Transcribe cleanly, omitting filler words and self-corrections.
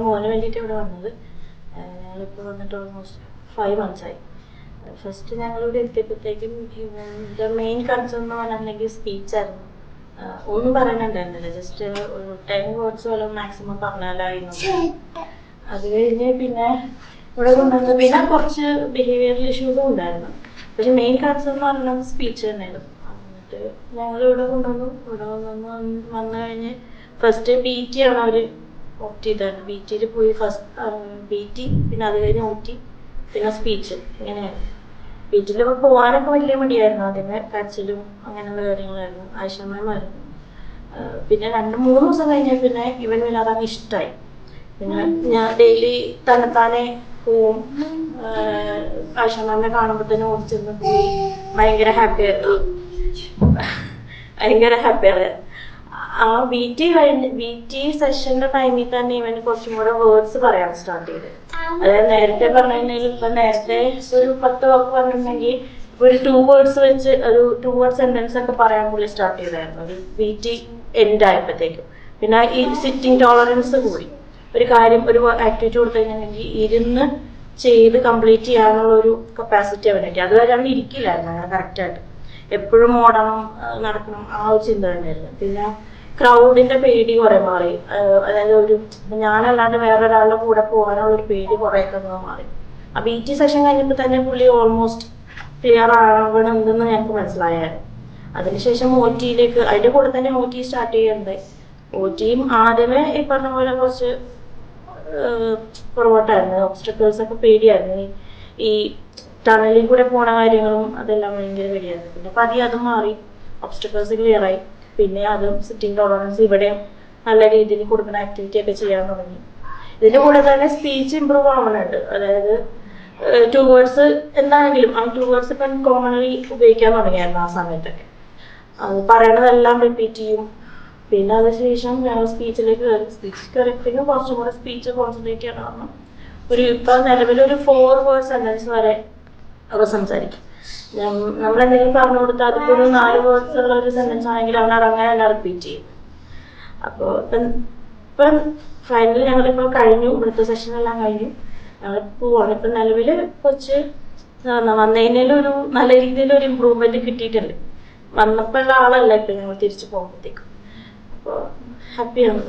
മോന് വേണ്ടിയിട്ട് ഇവിടെ വന്നത്. ഞങ്ങളിപ്പോൾ വന്നിട്ട് ഓൾമോസ്റ്റ് 5 months ആയി. ഫസ്റ്റ് ഞങ്ങളിവിടെ എത്തിയപ്പോഴത്തേക്കും ഇവൻ്റെ മെയിൻ കൺസേൺ എന്ന് പറഞ്ഞിട്ടുണ്ടെങ്കിൽ സ്പീച്ചായിരുന്നു. ഒന്നും പറയാനുണ്ടായിരുന്നില്ല, ജസ്റ്റ് ഒരു 10 words പോലെ മാക്സിമം പറഞ്ഞാലായിരുന്നു. അത് കഴിഞ്ഞ് പിന്നെ ഇവിടെ കൊണ്ടുവന്ന് പിന്നെ കുറച്ച് ബിഹേവിയറൽ ഇഷ്യൂസും ഉണ്ടായിരുന്നു. പക്ഷെ മെയിൻ കൺസേൺ എന്ന് പറയുന്നത് സ്പീച്ച് തന്നെയായിരുന്നു. എന്നിട്ട് ഞങ്ങളിവിടെ കൊണ്ടുവന്നു. ഇവിടെ വന്നു കഴിഞ്ഞ് ഫസ്റ്റ് BT ആണ് അവർ ഓപ്റ്റ് ചെയ്തത്. BTയിൽ പോയി ഫസ്റ്റ് BT, പിന്നെ അത് കഴിഞ്ഞ് OT, പിന്നെ സ്പീച്ച്. ഇങ്ങനെയാണ്. BTയിൽ പോകാനൊക്കെ വലിയ മടിയായിരുന്നു. ആദ്യമേ കരച്ചിലും അങ്ങനെയുള്ള കാര്യങ്ങളായിരുന്നു. ആശയമായിരുന്നു. പിന്നെ 2-3 ദിവസം കഴിഞ്ഞാൽ പിന്നെ ഇവൻ വല്ലാതെ ഇഷ്ടമായി. പിന്നെ ഞാൻ ഡെയിലി തന്നെത്താനെ പോവും. ആശയമാനെ കാണുമ്പോൾ തന്നെ ഓടിച്ചെന്ന് പോയി ഭയങ്കര ഹാപ്പിയായിരുന്നു. ആ BT സെഷന്റെ ടൈമിൽ തന്നെ ഇവന് കുറച്ചും കൂടെ വേർഡ്സ് പറയാൻ സ്റ്റാർട്ട് ചെയ്ത്. അതായത് നേരത്തെ പറഞ്ഞതിൽ ഇപ്പം നേരത്തെ ഒരു 10 വാക്ക് പറഞ്ഞിട്ടുണ്ടെങ്കിൽ ഒരു 2 words വെച്ച് ഒരു 2 word സെന്റൻസ് ഒക്കെ പറയാൻ പുള്ളി സ്റ്റാർട്ട് ചെയ്തായിരുന്നു ഒരു BT എൻഡ് ആയപ്പോഴത്തേക്കും. പിന്നെ ഈ സിറ്റിംഗ് ടോളറൻസ് കൂടി. ഒരു കാര്യം ഒരു ആക്ടിവിറ്റി കൊടുത്തു കഴിഞ്ഞിട്ടുണ്ടെങ്കിൽ ഇരുന്ന് ചെയ്ത് കംപ്ലീറ്റ് ചെയ്യാനുള്ള ഒരു കപ്പാസിറ്റി അവനുണ്ട്. അതുവരെ അവൻ ഇരിക്കില്ലായിരുന്നു അങ്ങനെ കറക്റ്റായിട്ട്. എപ്പോഴും ഓടണം, നടക്കണം, ആ ഒരു ചിന്ത തന്നെയായിരുന്നു. പിന്നെ ക്രൗഡിന്റെ പേടി കുറെ മാറി. അതായത് ഞാനല്ലാണ്ട് വേറൊരാളുടെ കൂടെ പോകാനുള്ള ഒരു പേടി കുറേയൊക്കെ മാറി. ആ BT സെഷൻ കഴിഞ്ഞപ്പോൾ തന്നെ പുള്ളി ഓൾമോസ്റ്റ് ക്ലിയർ ആവണമെന്ന് ഞങ്ങൾക്ക് മനസ്സിലായായിരുന്നു. അതിനുശേഷം OTയിലേക്ക്, അതിന്റെ കൂടെ തന്നെ OT സ്റ്റാർട്ട് ചെയ്യുന്നുണ്ട്. OTയും ആദ്യമേ ഈ പറഞ്ഞ പോലെ കുറച്ച് പുറകോട്ടായിരുന്നു. ഒബ്സ്റ്റക്കിൾസ് ഒക്കെ പേടിയായിരുന്നു. ഈ ടണലിൽ കൂടെ പോണ കാര്യങ്ങളും അതെല്ലാം ഭയങ്കര പേടിയായിരുന്നു. പിന്നെ പതിയെ അത് മാറി, ഒബ്സ്റ്റക്കിൾസ് ക്ലിയർ ആയി. പിന്നെ അതും സിറ്റിംഗ് ടോളറൻസ് ഇവിടെയും നല്ല രീതിയിൽ കൊടുക്കുന്ന ആക്ടിവിറ്റി ഒക്കെ ചെയ്യാൻ തുടങ്ങി. ഇതിന്റെ കൂടെ തന്നെ സ്പീച്ച് ഇമ്പ്രൂവ് ആവുന്നുണ്ട്. അതായത് 2 words എന്താണെങ്കിലും ആ 2 words ഇപ്പം കോമൺലി ഉപയോഗിക്കാൻ തുടങ്ങിയായിരുന്നു ആ സമയത്തൊക്കെ. അത് പറയണതെല്ലാം റിപ്പീറ്റ് ചെയ്യും. പിന്നെ അതിനുശേഷം ഞങ്ങൾ സ്പീച്ചിലേക്ക് കയറി. സ്പീച്ച് കയറിയപ്പോഴത്തേക്കും കുറച്ചും കൂടെ സ്പീച്ച് കോൺസെൻട്രേറ്റ് ചെയ്യണം കാരണം ഇപ്പം നിലവിലൊരു 4 word സെന്റൻസ് വരെ അവർ സംസാരിക്കും. നമ്മളെന്തെങ്കിലും പറഞ്ഞു കൊടുത്താൽ അതിപ്പോൾ ഒരു 4 words ഉള്ള ഒരു സെന്റൻസ് ആണെങ്കിൽ അവൻ അങ്ങനെ റിപ്പീറ്റ് ചെയ്യും. അപ്പോൾ ഇപ്പം ഫൈനലി ഞങ്ങളിപ്പോൾ കഴിഞ്ഞു, ഇവിടുത്തെ സെഷനെല്ലാം കഴിഞ്ഞു. ഞങ്ങൾ പോവാണ്. ഇപ്പം നിലവിൽ കുറച്ച് വന്നതിനൊരു നല്ല രീതിയിലൊരു ഇമ്പ്രൂവ്മെന്റ് കിട്ടിയിട്ടുണ്ട്. വന്നപ്പോൾ ഉള്ള ആളല്ല ഇപ്പം ഞങ്ങൾ തിരിച്ചു പോകുമ്പോഴത്തേക്കും. അപ്പോൾ ഹാപ്പിയാണ്.